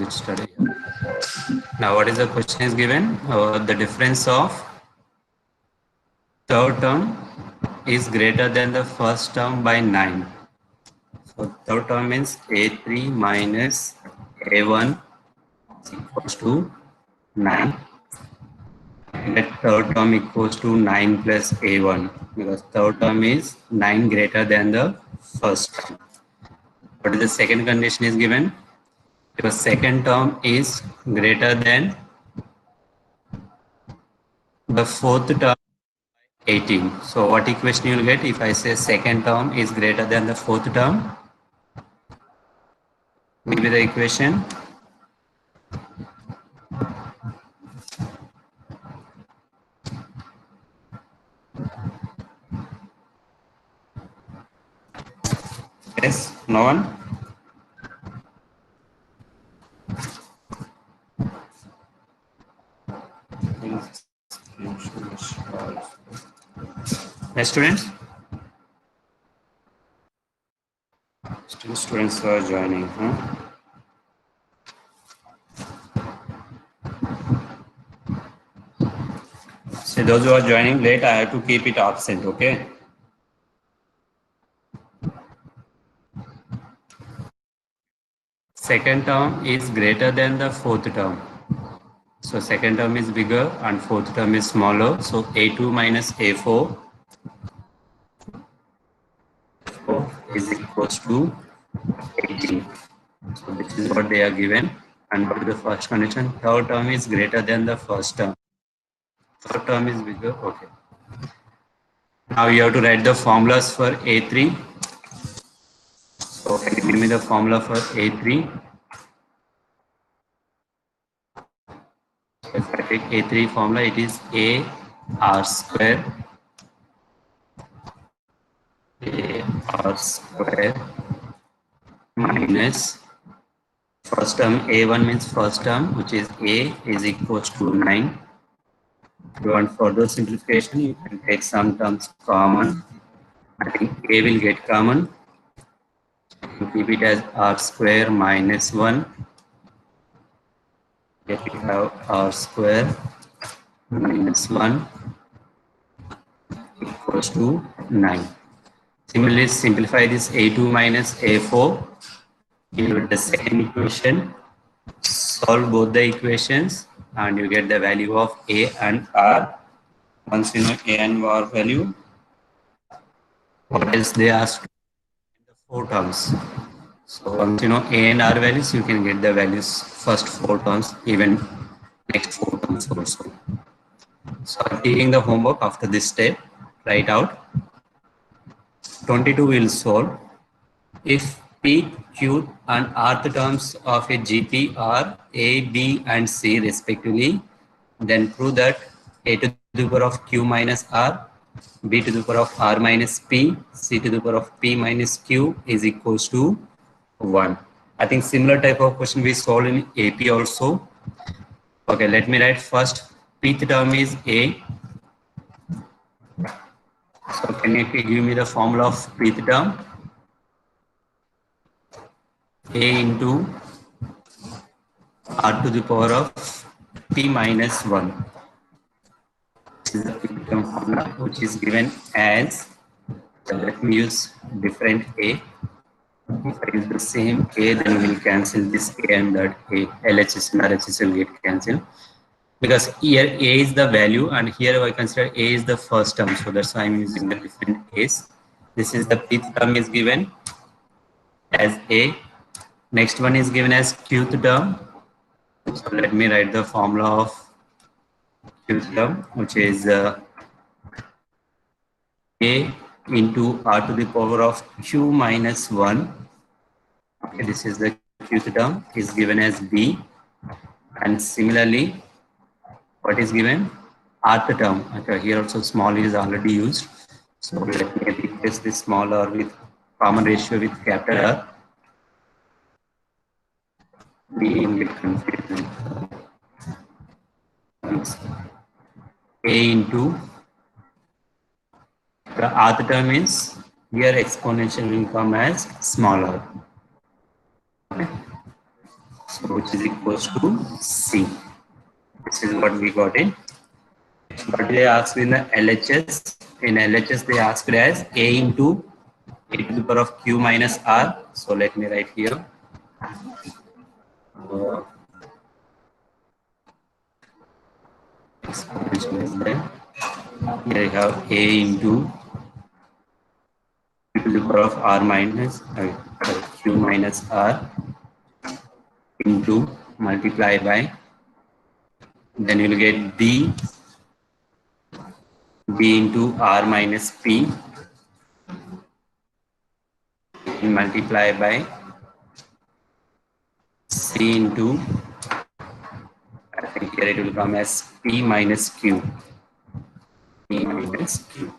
get started. Now, what is the question is given? The difference of third term is greater than the first term by 9. So, third term means A3 minus A1 is equals to 9. Let third term equals to 9 plus A1 because third term is 9 greater than the first term. What is the second condition is given? Because second term is greater than the fourth term 18. So what equation you will get if I say second term is greater than the fourth term? Will be the equation. Yes, no one? Yes, students? Still students are joining, huh? So those who are joining late, I have to keep it absent, okay? Second term is greater than the fourth term. So second term is bigger and fourth term is smaller. So A2 minus A4 is equals to 18. So this is what they are given. And what is the first condition? Third term is greater than the first term. Third term is bigger. Okay. Now you have to write the formulas for A3. So can you give me the formula for A3? If I take A3 formula, it is A R square minus first term A1 means first term, which is A is equals to 9. If you want further simplification, you can take some terms common. I think A will get common. You keep it as R square minus 1. Here we have R square minus 1 equals to 9. Similarly, simplify this A2 minus A4 into the second equation. Solve both the equations and you get the value of A and R. Once you know A and R value, what else they ask? The 4 terms. So once you know A and R values, you can get the values first 4 terms, even next 4 terms also. So I'm taking the homework after this step, write out. 22 will solve. If P, Q and Rth terms of a GP are A, B and C respectively, then prove that A to the power of Q minus R, B to the power of R minus P, C to the power of P minus Q is equals to 1. I think similar type of question we solved in AP also. Okay, let me write first. Pth term is A. So can you give me the formula of pth term? A into R to the power of P minus 1. This is the pth term formula which is given as, let me use different A. If I use the same A, then we will cancel this A and that A. LHS and RHS will get cancelled. Because here A is the value and here I consider A is the first term. So that's why I'm using the different A's. This is the pth term is given as A. Next one is given as qth term. So let me write the formula of qth term, which is A into R to the power of Q minus 1. Okay, this is the qth term is given as B. And similarly, what is given? Rth term. Okay, here also small is already used. So let me replace this small R with common ratio with capital R. B in bit confusion. A into the rth term is here exponential will come as smaller. Okay. so which is equals to C. This is what we got in. But they asked in the LHS. In LHS, they asked as A into A to the power of Q minus R. So let me write here. Exponential is there. Here I have A into E to the power of R minus Q minus R into multiply by, then you will get B into R minus P multiply by C into, I think here it will come as P minus Q. P minus Q.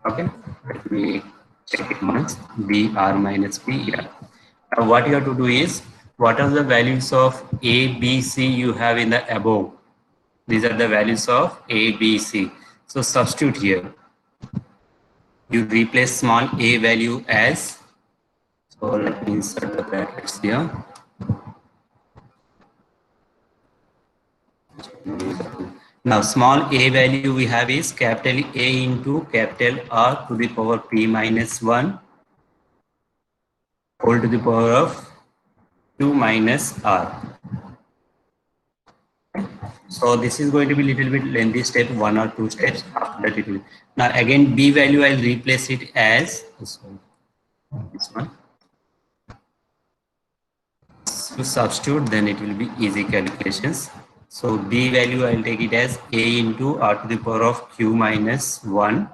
Okay, let me check it once. B R minus P. Yeah. Now what you have to do is, what are the values of A, B, C you have in the above? These are the values of A, B, C. So substitute here. You replace small a value as, so let me insert the brackets here. Now small a value we have is capital A into capital R to the power P minus 1 whole to the power of 2 minus R. So this is going to be little bit lengthy step, 1 or 2 steps after that it will. Now again B value I'll replace it as this one. To substitute, then it will be easy calculations. So B value I'll take it as A into R to the power of Q minus 1.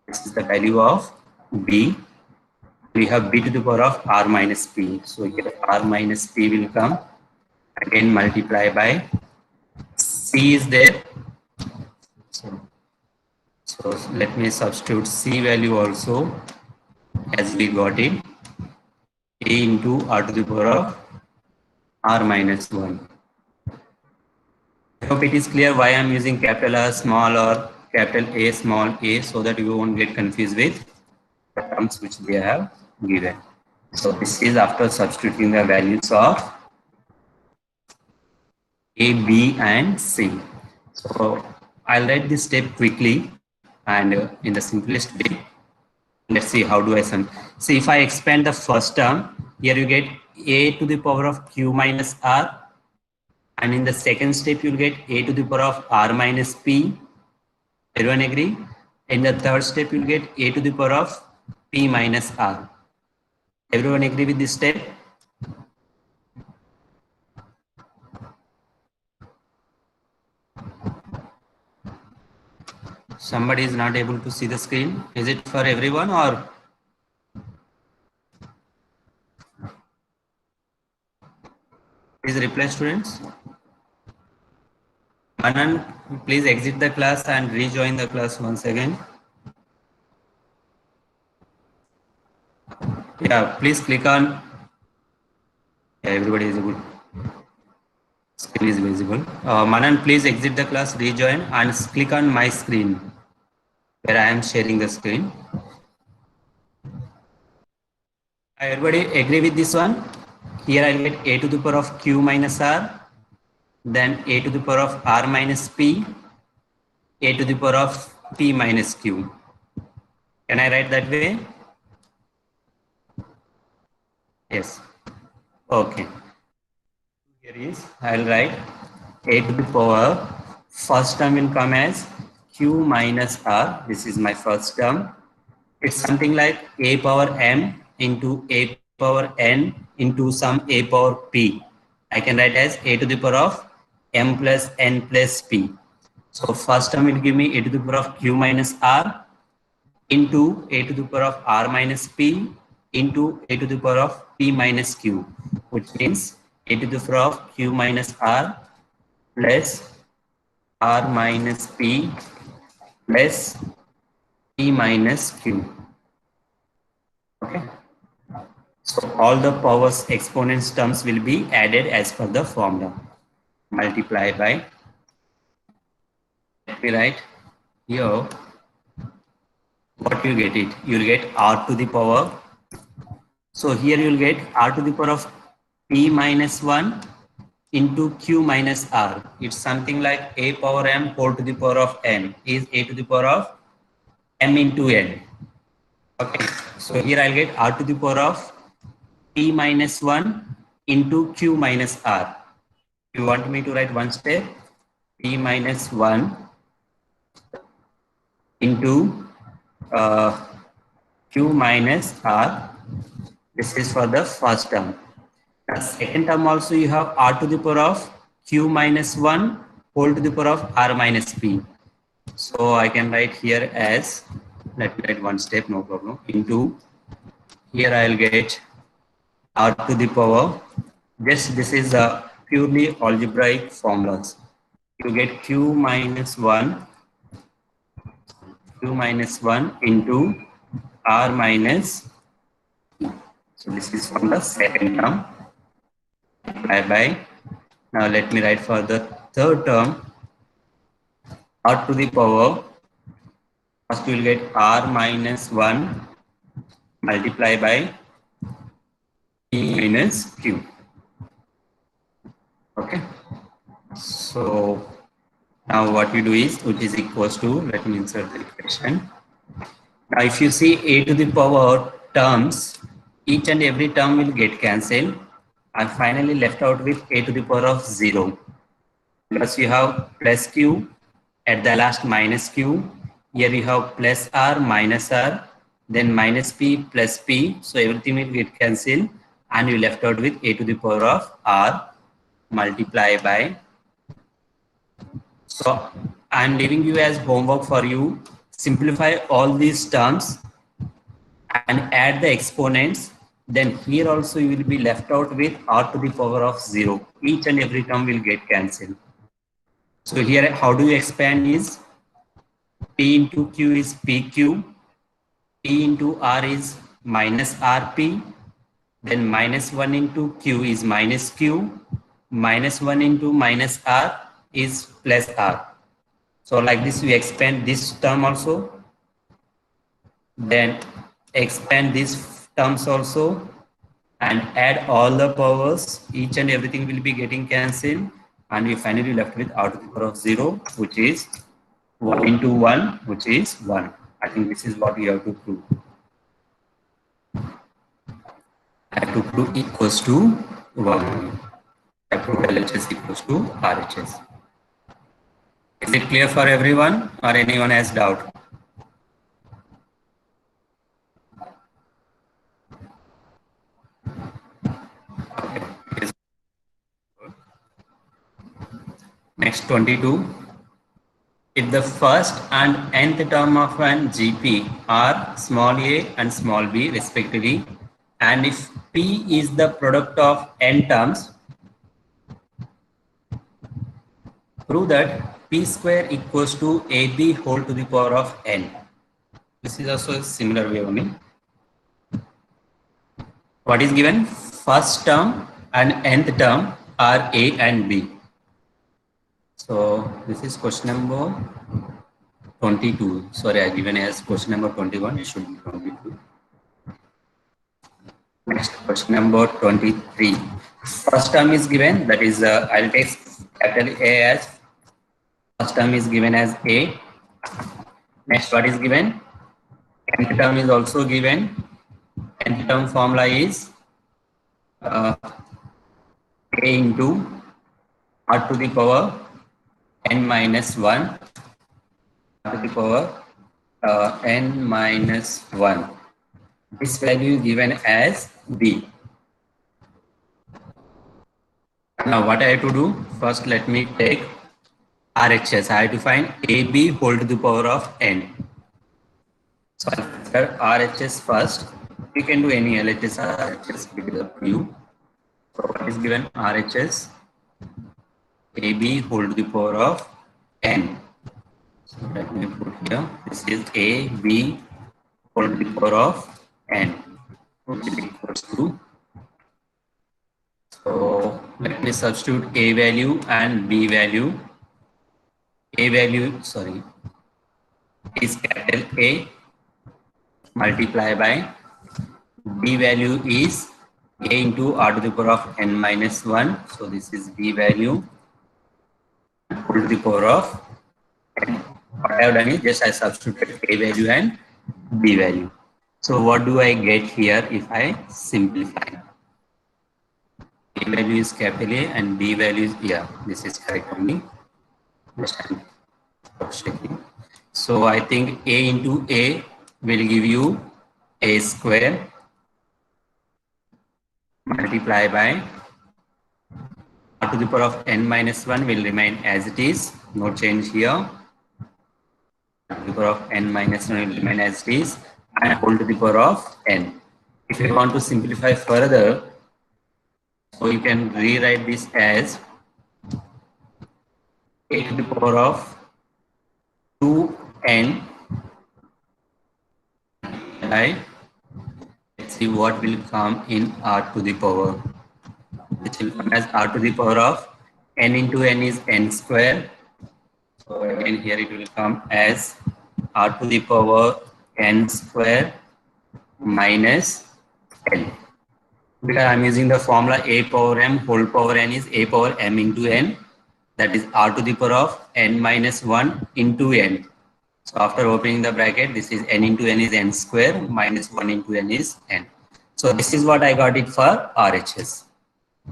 This is the value of B. We have B to the power of R minus P. So here R minus P will come. Again multiply by C is there. So let me substitute C value also as we got it. A into R to the power of R minus 1. I hope it is clear why I am using capital R small or capital A small a, so that you won't get confused with the terms which they have given. So this is after substituting the values of A, B and C. So I'll write this step quickly and in the simplest way. Let's see how do I sum. See, if I expand the first term, here you get A to the power of Q minus R. And in the second step, you'll get A to the power of R minus P. Everyone agree? In the third step, you'll get A to the power of P minus R. Everyone agree with this step? Somebody is not able to see the screen. Is it for everyone or? Please reply, students. Anand, please exit the class and rejoin the class once again. Yeah, please click on. Yeah, everybody is good. Screen is visible. Manan, please exit the class, rejoin and click on my screen where I am sharing the screen. Everybody agree with this one? Here I get A to the power of Q minus R, then A to the power of R minus P, A to the power of P minus Q. Can I write that way? Yes. Okay. Here is, I'll write A to the power, first term will come as Q minus R. This is my first term. It's something like A power M into A power N into some A power P. I can write as A to the power of M plus N plus P. So first term will give me A to the power of Q minus R into A to the power of R minus P into A to the power of P minus Q, which means A to the power of Q minus R plus R minus P plus P minus Q. Okay. So all the powers exponents terms will be added as per the formula. Multiply by, let me write here, what you get it? You will get R to the power. So here you will get R to the power of p minus 1 into q minus r. It's something like a power m whole to the power of n is a to the power of m into n. Okay, so here I'll get r to the power of p minus 1 into q minus r. You want me to write one step? P minus 1 into q minus r. This is for the first term. The second term also you have r to the power of q minus 1 whole to the power of r minus p. So I can write here as, let me write one step, no problem, into, here I'll get r to the power, this is a purely algebraic formulas. You get q minus 1 into r minus, so this is from the second term. By now let me write for the third term, r to the power, first we will get r minus 1 multiply by p minus q. Okay, so now what we do is, which is equals to, let me insert the equation. Now if you see a to the power terms, each and every term will get cancelled and finally left out with a to the power of 0. Because you have plus q, at the last minus q, here you have plus r minus r, then minus p plus p, so everything will get cancelled and you left out with a to the power of r multiply by. So I'm leaving you as homework for you, simplify all these terms and add the exponents. Then here also you will be left out with r to the power of 0. Each and every term will get cancelled. So here how do you expand is, p into q is pq, p into r is minus rp, then minus 1 into q is minus q, minus 1 into minus r is plus r. So like this we expand this term also, then expand these terms also and add all the powers, each and everything will be getting cancelled and we finally left with r to the power of 0, which is 1 into 1, which is 1. I think this is what we have to prove. I have to prove equals to 1. I prove LHS equals to RHS. Is it clear for everyone or anyone has doubt? Okay. Next 22. If the first and nth term of an GP are small a and small b respectively, and if P is the product of n terms, prove that P square equals to AB whole to the power of n. This is also a similar way only. What is given? First term and nth term are A and B. So this is question number 22. Sorry, I given as question number 21. It should be 22. Next question number 23. First term is given, that is I'll take capital A as first term is given as A. Next, what is given? Nth term is also given. Nth term formula is A into r to the power n minus 1 to the power n minus 1. This value is given as B. Now what I have to do? First let me take RHS. I have to find AB whole to the power of n. So I'll consider RHS first. You can do any LHS or RHS, it is up to you. So what is given? RHS AB whole to the power of n. So let me put here, this is AB whole to the power of n, which is equals to, so let me substitute A value and B value. A value, sorry, is capital A multiply by B value is a into r to the power of n minus 1. So this is b value, whole to the power of n. What I have done is just I substituted a value and b value. So what do I get here if I simplify? A value is capital A and b value is, yeah, this is correct only. Just I'm checking. So I think a into a will give you a square multiply by r to the power of n minus 1 will remain as it is, no change here. R to the power of n minus 1 will remain as it is, and whole to the power of n. If you want to simplify further, so you can rewrite this as a to the power of 2n by, let's see what will come in r to the power, which will come as r to the power of n into n is n square. So again here it will come as r to the power n square minus n. Because I'm using the formula a power m whole power n is a power m into n, that is r to the power of n minus 1 into n. So after opening the bracket, this is n into n is n square minus 1 into n is n. So this is what I got it for RHS.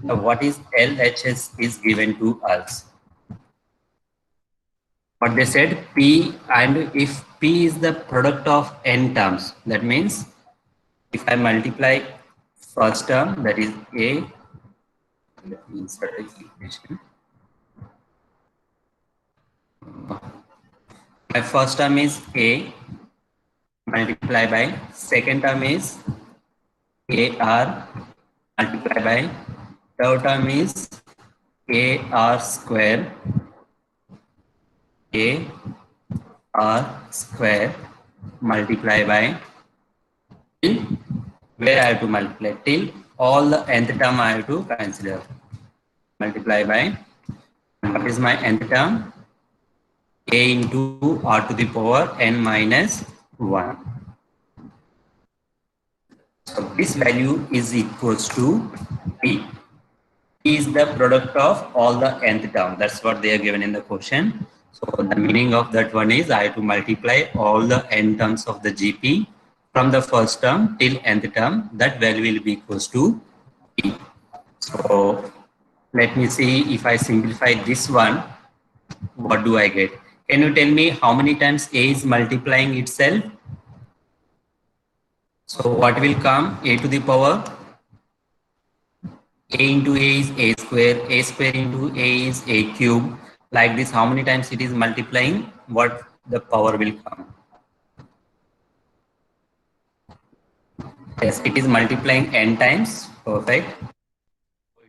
Now what is LHS is given to us. What they said, P, and if P is the product of n terms, that means if I multiply first term, that is A, let me insert this equation. My first term is A, multiply by second term is AR, multiply by third term is AR square, AR square, multiply by till where I have to multiply till all the nth term I have to consider. Multiply by, what is my nth term? A into r to the power n minus 1. So this value is equals to P. P is the product of all the nth term. That's what they are given in the question. So the meaning of that one is I have to multiply all the n terms of the GP from the first term till nth term. That value will be equals to P. So let me see if I simplify this one, what do I get? Can you tell me how many times A is multiplying itself? So what will come? A to the power, A into A is A square into A is A cube. Like this, how many times it is multiplying? What the power will come? Yes, it is multiplying n times. Perfect.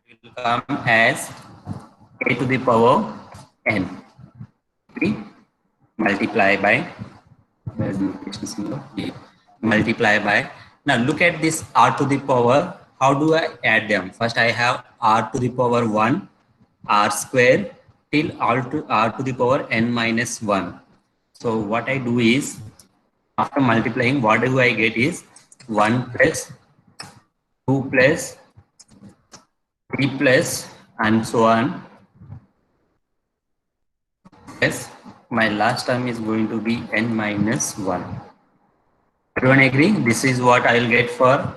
It will come as A to the power n. We multiply by, multiply by. Now look at this r to the power. How do I add them? First I have r to the power 1, r square till r to the power n minus 1. So what I do is, after multiplying, what do I get is 1 plus 2 plus 3 plus and so on. Yes, my last term is going to be n minus 1. Everyone agree? This is what I will get for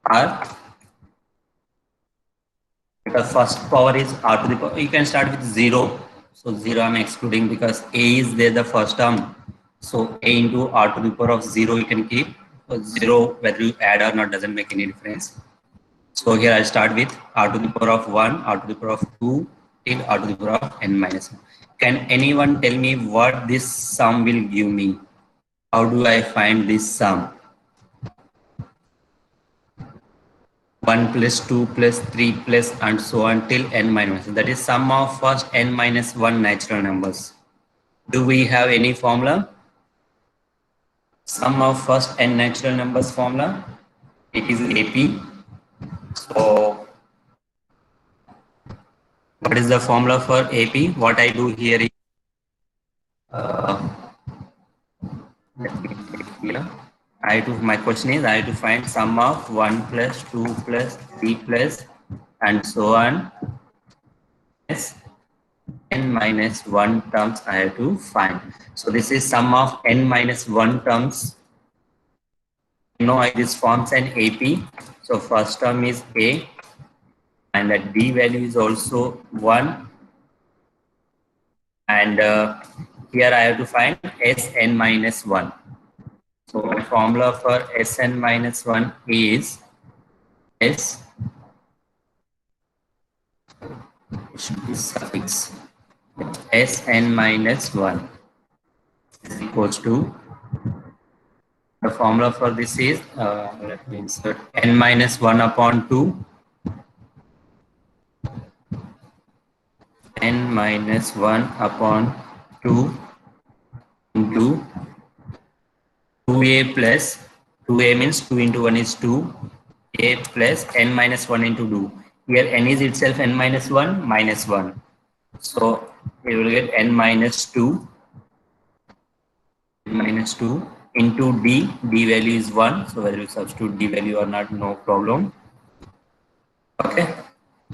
r. The first power is r to the power. You can start with 0. So 0 I'm excluding because a is there the first term. So a into r to the power of 0 you can keep. So 0 whether you add or not doesn't make any difference. So here I'll start with r to the power of 1, r to the power of 2 till r to the power of n minus 1. Can anyone tell me what this sum will give me? How do I find this sum? 1 plus 2 plus 3 plus and so on till n minus 1. That is sum of first n minus 1 natural numbers. Do we have any formula? Sum of first n natural numbers formula? It is AP. So what is the formula for AP? What I do here is, let me take here. my question is, I have to find sum of 1 plus 2 plus 3 plus and so on. Yes, n minus 1 terms I have to find. So this is sum of n minus 1 terms. You know, this forms an AP. So first term is A, and the D value is also 1. And here I have to find Sn minus 1. So my formula for Sn minus 1 is S, it should be suffix, Sn minus 1 is equals to, the formula for this is, let me insert n minus 1 upon 2, n minus 1 upon 2 into 2a plus 2a means 2 into 1 is 2, a plus n minus 1 into 2. Here n is itself n minus 1 minus 1. So we will get n minus 2 into d. D value is 1. So whether you substitute d value or not, no problem. Okay.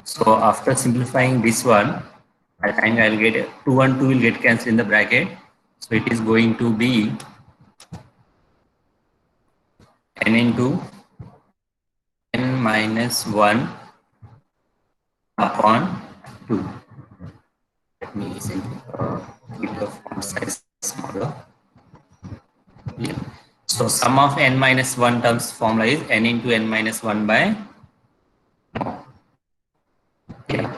So after simplifying this one, I think I'll get 2 and 2 will get cancelled in the bracket. So it is going to be n into n minus 1 upon 2. Let me simply keep the font size smaller. Yeah. So sum of n minus 1 terms formula is n into n minus 1 by, yeah,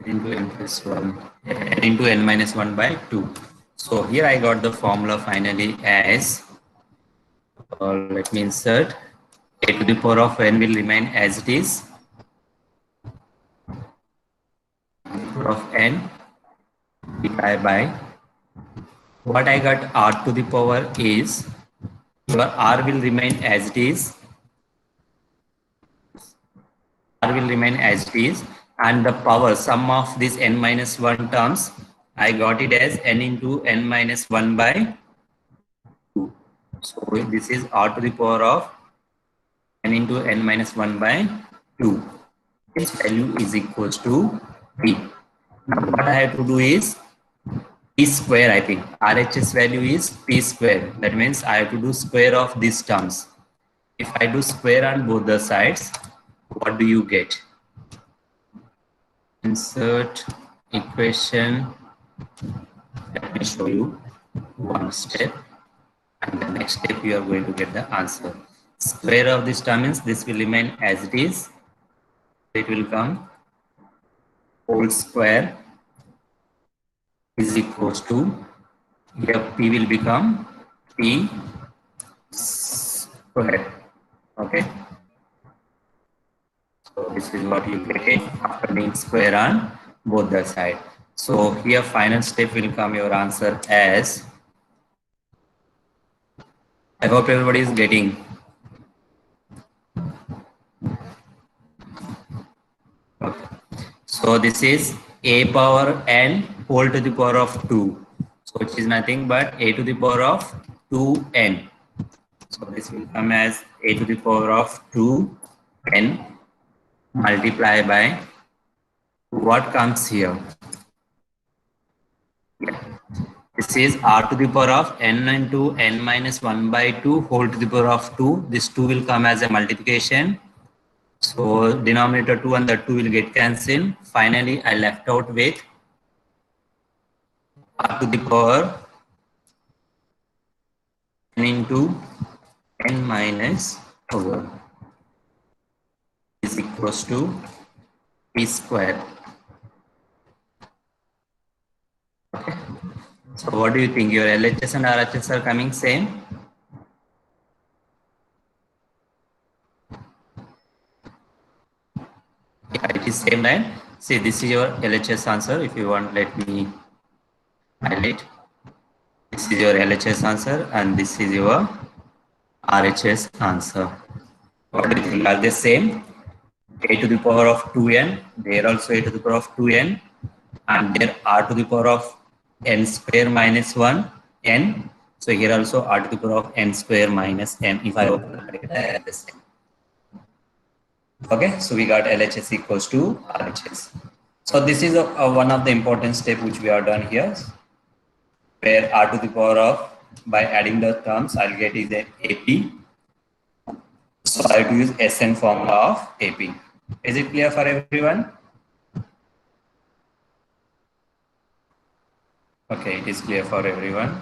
into n plus 1, n into n minus 1 by 2. So here I got the formula finally as, let me insert, a to the power of n will remain as it is, power of n divided by, what I got r to the power is, your r will remain as it is, r will remain as it is, and the power sum of this n minus 1 terms, I got it as n into n minus 1 by 2. So this is r to the power of n into n minus 1 by 2. This value is equals to p. Now what I have to do is p square, I think. RHS value is p square. That means I have to do square of these terms. If I do square on both the sides, what do you get? Insert equation. Let me show you one step. And the next step you are going to get the answer. Square of this term means this will remain as it is. It will come whole square is equals to, here p will become p square. Okay. So this is what you get it after being square on both the side. So here final step will come your answer as, I hope everybody is getting. Okay. So this is a power n whole to the power of 2. So which is nothing but a to the power of 2n. So this will come as a to the power of 2n multiply by what comes here. This is r to the power of n into n minus 1 by 2 whole to the power of 2. This 2 will come as a multiplication. So denominator 2 and the 2 will get cancelled. Finally, I left out with r to the power n into n minus 1 is equals to p square. Okay. So what do you think? Your LHS and RHS are coming same? Yeah, it is same, right? See, this is your LHS answer. If you want, let me highlight. This is your LHS answer and this is your RHS answer. What do you think? Are they same? A to the power of 2n, there also a to the power of 2n, and there r to the power of n square minus 1 n. So here also r to the power of n square minus m if I open the bracket I have the same. Okay, so we got LHS equals to RHS. So this is one of the important step which we are done here, where r to the power of, by adding the terms, I'll get is a AP. So I have to use SN formula of AP. Is it clear for everyone? Okay, it is clear for everyone.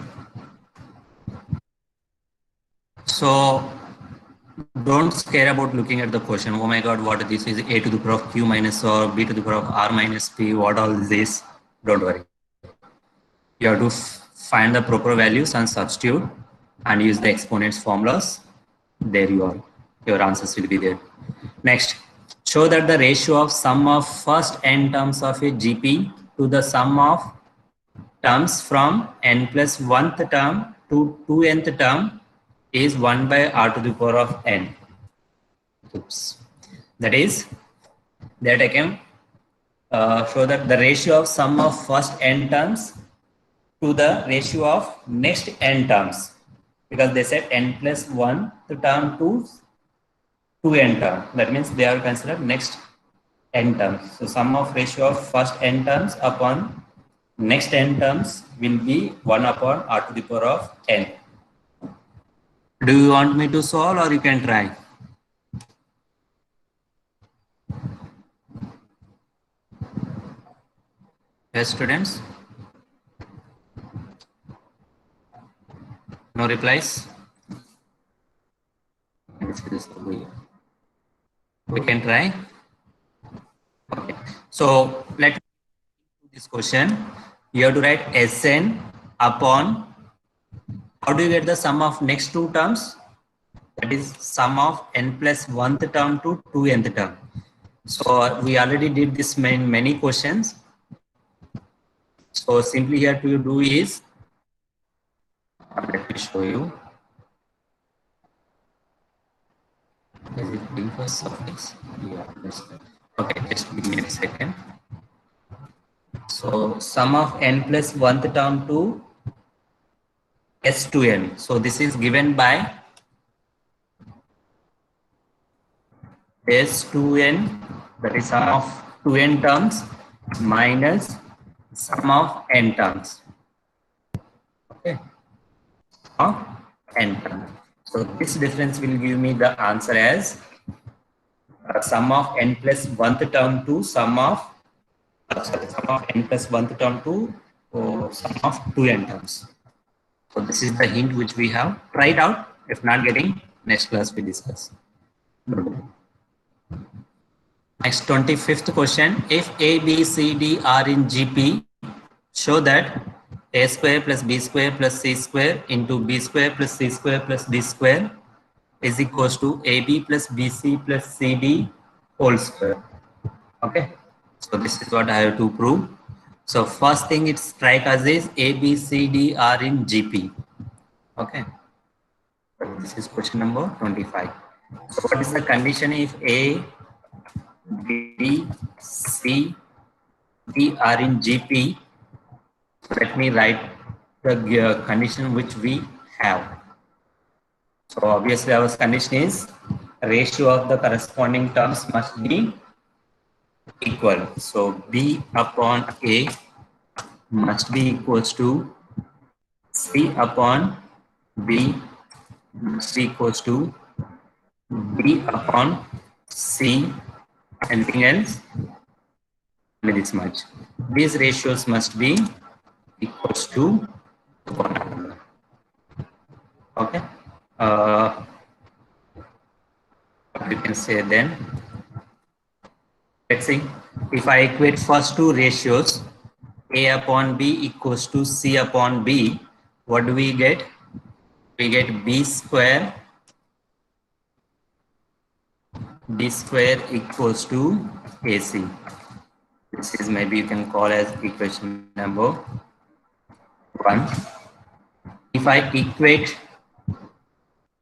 So don't scare about looking at the question. Oh my God, what this is? A to the power of Q minus or B to the power of R minus P. What all this? Don't worry. You have to find the proper values and substitute and use the exponents formulas. There you are. Your answers will be there. Next, show that the ratio of sum of first n terms of a GP to the sum of terms from n plus 1th term to 2nth term is 1 by r to the power of n. Oops. That is, that I can show that the ratio of sum of first n terms to the ratio of next n terms, because they said n plus 1 the term to 2n term. That means they are considered next n terms. So sum of ratio of first n terms upon next n terms will be 1 upon r to the power of n. Do you want me to solve or you can try? Yes, students? No replies? We can try. Okay. So let me do this question. You have to write Sn upon, how do you get the sum of next two terms? That is sum of n plus 1th term to 2nth term. So we already did this in many questions. So simply here to do is, let me show you. Is it being for suffix? Yeah, okay, just give me a second. So sum of n plus 1th term to S2n. So this is given by S2n, that is sum of 2n terms minus sum of n terms. Okay, of n terms. So this difference will give me the answer as sum of n plus 1th term to sum of sum of n plus 1th term to sum of 2n terms. So this is the hint which we have. Try it out. If not getting, next class we discuss. Next 25th question. If A, B, C, D are in GP, show that A square plus B square plus C square into B square plus C square plus D square is equals to AB plus BC plus CD whole square. Okay. So this is what I have to prove. So first thing it strike us is A, B, C, D are in GP. Okay. This is question number 25. So what is the condition if A, B, C, D are in GP? Let me write the condition which we have. So obviously our condition is ratio of the corresponding terms must be equal. So B upon A must be equals to C upon B must be equals to B upon C. Anything else? Only this much. These ratios must be equals to 1. Okay. You can say then. Let's see. If I equate first two ratios, A upon B equals to C upon B, what do we get? We get B square equals to AC. This is maybe you can call as equation number 1. If I equate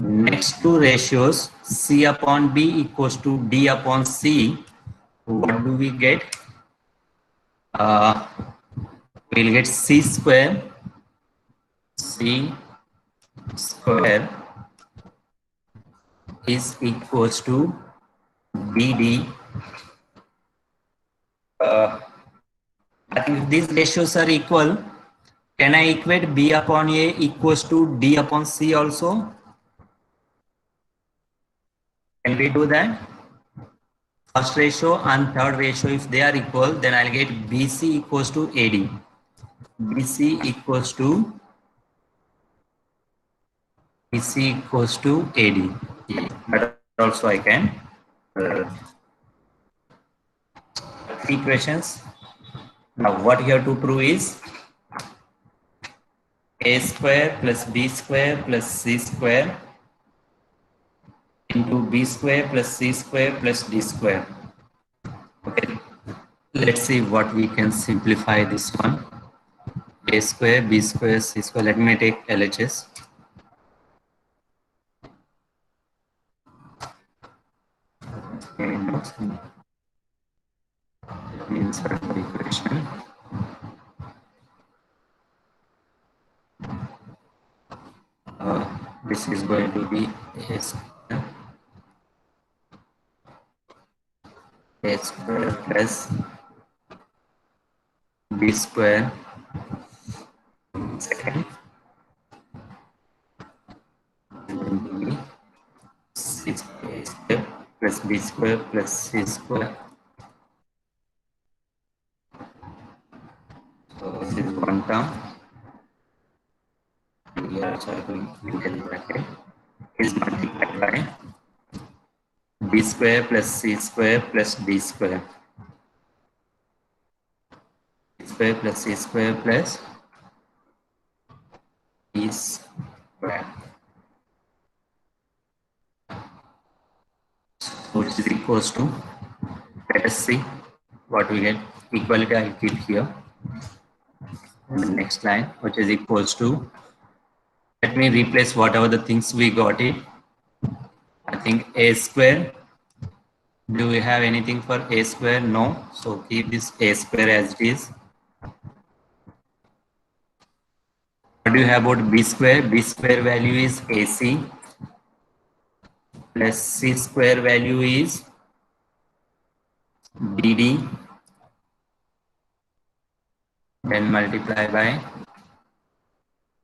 next two ratios, C upon B equals to D upon C, what do we get? We'll get C square square is equals to BD. I think if these ratios are equal, can I equate B upon A equals to D upon C also? Can we do that? First ratio and third ratio, if they are equal, then I'll get BC equals to AD. BC equals to AD. Yeah, but also I can. Uh, Three questions. Now what you have to prove is A square plus B square plus C square into B square plus C square plus D square. Okay. Let's see what we can simplify this one. A square, B square, C square. Let me take LHS. Insert the equation. This is going to be A square plus B square second C square plus B square plus C square. So this is one term. Here circle middle bracket is multiplied by B square plus C square plus D square. B square plus C square plus D square. So which is equals to, let us see what we get. Equality I'll keep here. And the next line, which is equals to, let me replace whatever the things we got it. I think A square. Do we have anything for A square? No. So keep this A square as it is. What do you have about B square? B square value is AC plus C square value is BD, then multiply by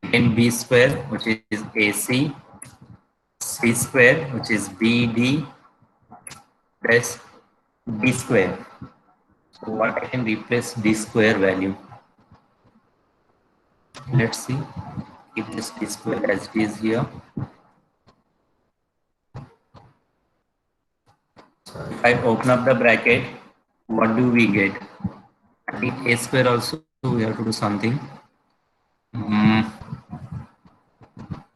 again B square, which is AC, C square, which is BD, plus D square. So what I can replace D square value? Let's see. Keep this D square as it is here. So if I open up the bracket, what do we get? I think A square also we have to do something.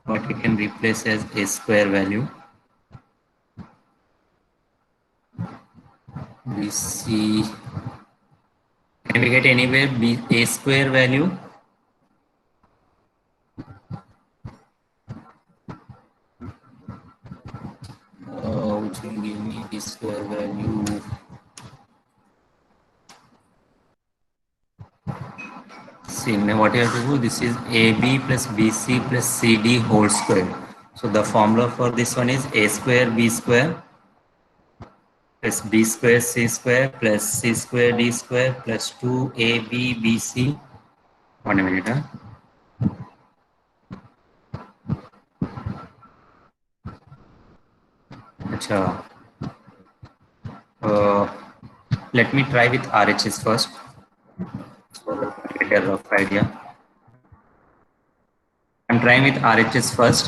What we can replace as A square value. We see, can we get anywhere B A square value? Which will give me B square value. See, now what you have to do, this is AB plus BC plus CD whole square. So the formula for this one is A square B square plus B square C square plus C square D square plus 2AB BC. 1 minute. Achha. Let me try with RHS first. So that I get a rough idea. I'm trying with RHS first,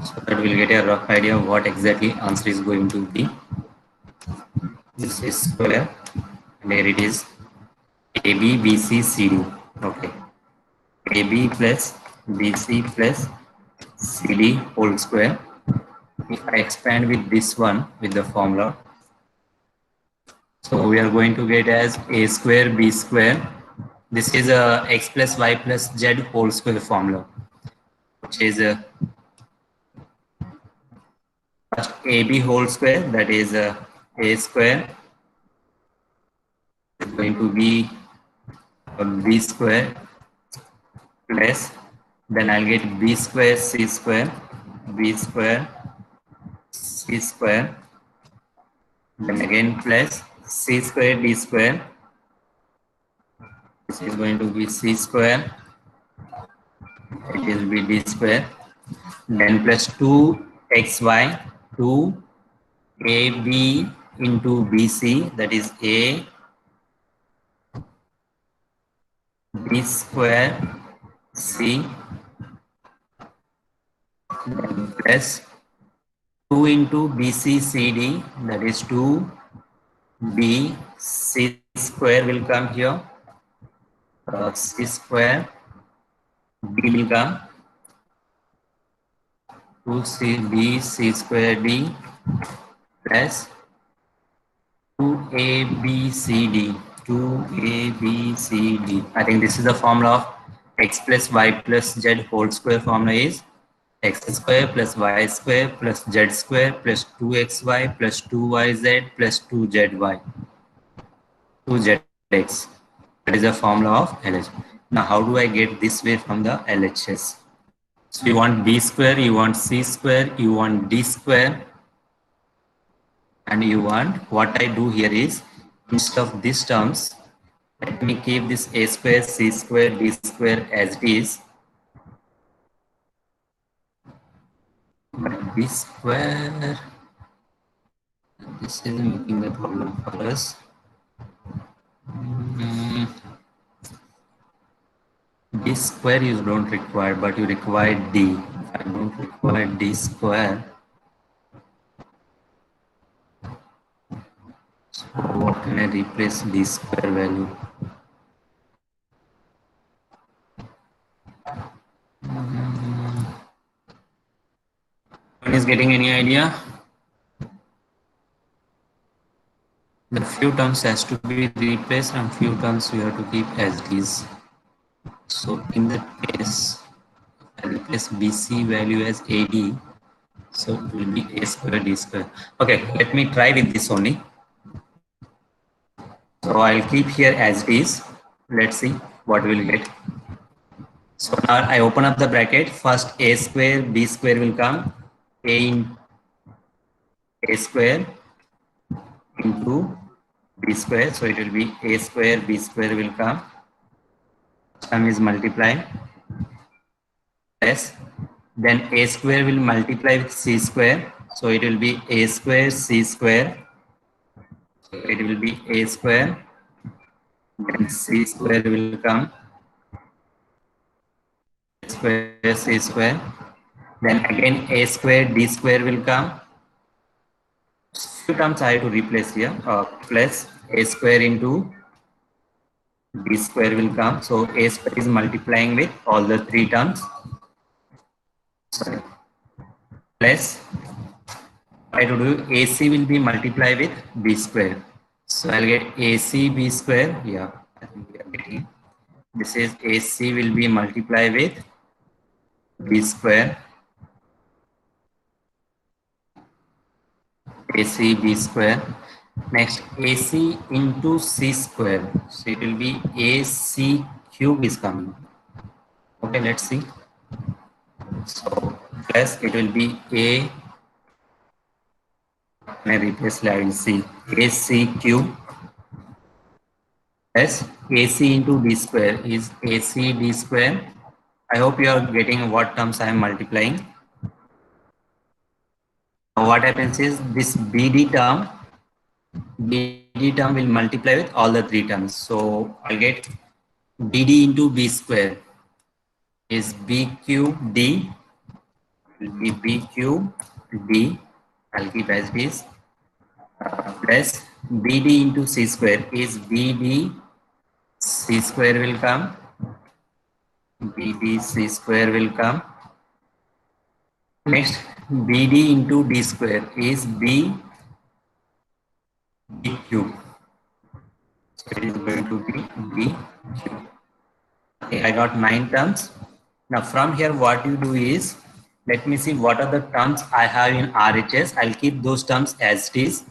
so that we'll get a rough idea of what exactly answer is going to be. This is square, and here it is AB, BC, CD. Okay. AB plus BC plus CD whole square. If I expand with this one with the formula, so we are going to get as A square B square. This is a x plus y plus z whole square formula, which is a first AB whole square, that is A square is going to be B square plus Then I'll get b square c square, b square c square, then again plus c square d square. This is going to be c square, it will be d square, then plus 2xy, 2ab into bc, that is a b square c, then plus 2 into bc cd, that is 2b c square will come here, c square d will come 2cb c square d plus 2abcd, 2abcd. I think this is the formula of x plus y plus z whole square. Formula is x square plus y square plus z square plus 2xy plus 2yz plus 2zy, 2zx. That is the formula of LHS. Now, how do I get this way from the LHS? So you want b square, you want c square, you want d square, and you want, what I do here is, instead of these terms, let me keep this a square, c square, d square as it is. But b square, this is making the problem for us. D square you don't require, but you require d. I don't require d square. So what can I replace d square value? One is getting any idea? The few terms has to be replaced and few terms we have to keep as is. So in that case, I replace BC value as AD. So it will be A square D square. Okay, let me try with this only. So I'll keep here as it is. Let's see what we'll get. So now I open up the bracket. First A square B square will come. A in A square into B square. So it will be A square B square will come. Sum is multiplied. Yes. Then A square will multiply with C square. So it will be A square C square. So it will be A square. Then C square will come. A square C square. Then again A square D square will come. Few terms I have to replace here. Plus A square into D square will come. So A square is multiplying with all the three terms. Sorry. Plus I to do AC will be multiplied with B square. So I'll get AC B square. Yeah, I think we are getting. This is AC will be multiplied with B square. AC B square. Next AC into C square. So it will be AC cube is coming. Okay, let's see. So plus it will be A. I replace I will see AC cube plus AC into D square is AC D square. I hope you are getting what terms I am multiplying. Now what happens is this BD term will multiply with all the three terms. So I'll get BD into B square is B cube D, will be B cube D, I'll keep as it is, plus BD into C square is BD C square will come, BD C square will come. Next BD into D square is B cube. So it is going to be B cube. Okay, I got 9 terms. Now from here what you do is, let me see what are the terms I have in RHS. I'll keep those terms as it is.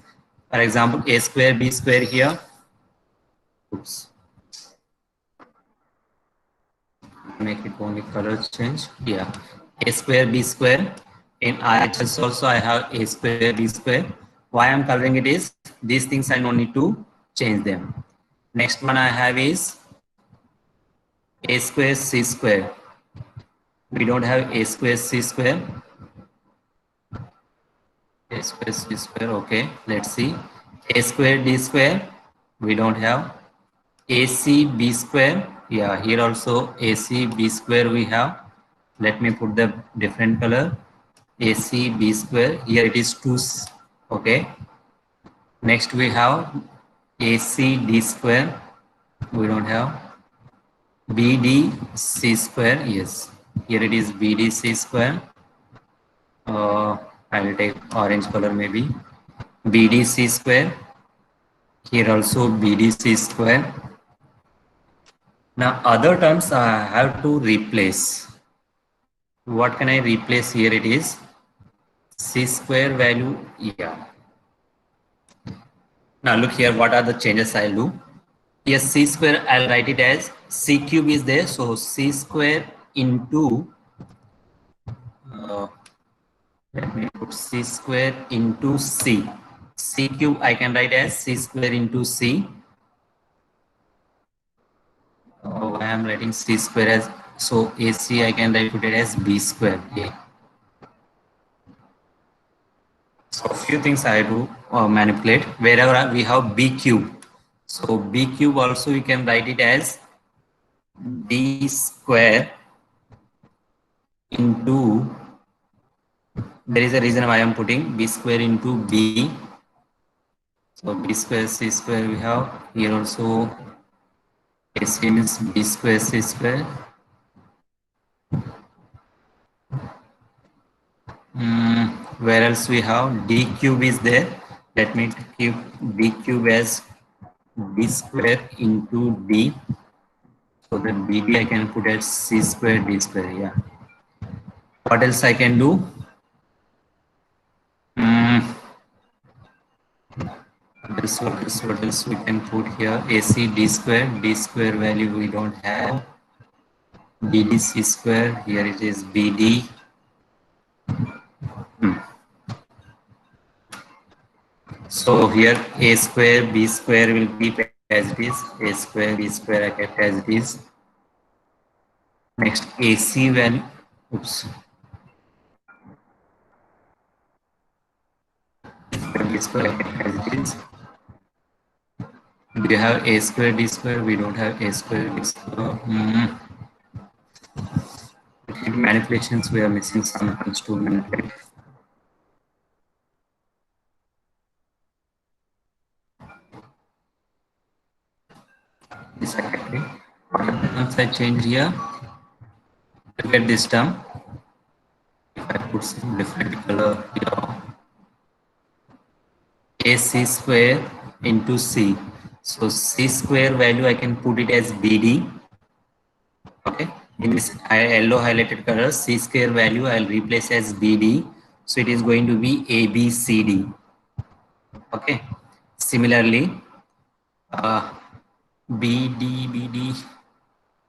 For example, A square B square here. Oops. make it only color change. Yeah, a square b square. In RHS also I have a square b square. Why I'm coloring it is these things I no need to change them. Next one I have is a square c square. We don't have a square c square. A square c square. Okay, let's see. A square d square. We don't have. AC b square. Yeah, here also AC b square we have. Let me put the different color. AC b square. Here it is 2. Okay. Next we have AC d square. We don't have. BD c square. Yes. Here it is BD c square. I will take orange color maybe. BDC square. Here also BDC square. Now other terms I have to replace. What can I replace here? It is c square value. Yeah. Now look here, what are the changes I'll do? Yes, c square, I'll write it as c cube is there. So c square into, let me put c square into c. C cube I can write as c square into c. I am writing c square as, so AC I can put it as b square. Yeah. So a few things I do manipulate wherever we have b cube. So b cube also we can write it as b square into, there is a reason why I am putting b square into b. So b square c square we have here also. AC means b square c square. Where else we have d cube is there. Let me keep d cube as b square into d. So that bd I can put as c square d square. Yeah. What else I can do? What else we can put here? AC d square value we don't have. BD c square, here it is BD. So here a square b square will be as it is. A square b square I kept as it is. Next AC value. Oops. B square I kept as it is. We have a square d square. We don't have a square d square. Manipulations we are missing some terms to manipulate. This exactly. Once I change here, look at this term. If I put some different color here, AC square into C. So C square value I can put it as BD. Okay. In this yellow highlighted color, C square value I'll replace as BD. So it is going to be ABCD. Okay. Similarly, BD.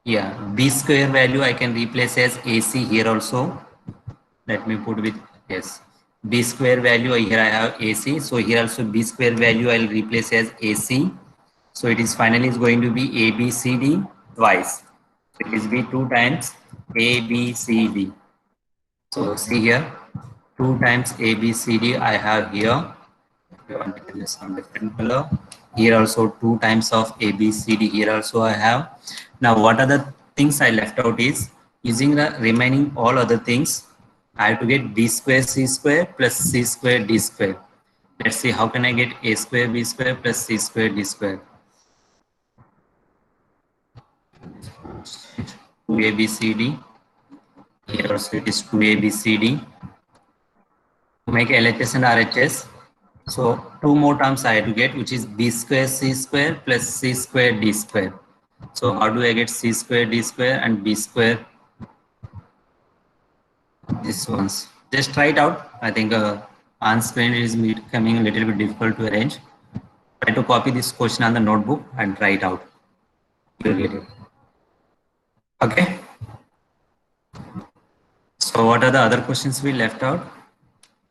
Yeah, B square value I can replace as AC here also. Let me put with, yes, B square value here I have AC. So here also B square value I'll replace as AC. So it is finally is going to be ABCD twice. It is be 2 times ABCD. So see here, 2 times ABCD I have here. You want to use some different color. Here also 2 times of ABCD. Here also I have. Now what are the things I left out is using the remaining all other things. I have to get b square c square plus c square d square. Let's see how can I get a square b square plus c square d square. 2ABCD. Here also it is 2ABCD. To make LHS and RHS. So 2 more terms I have to get, which is b square c square plus c square d square. So how do I get c square d square and b square? This ones. Just try it out. I think answer is becoming a little bit difficult to arrange. Try to copy this question on the notebook and try it out. You'll get it. Okay. So what are the other questions we left out?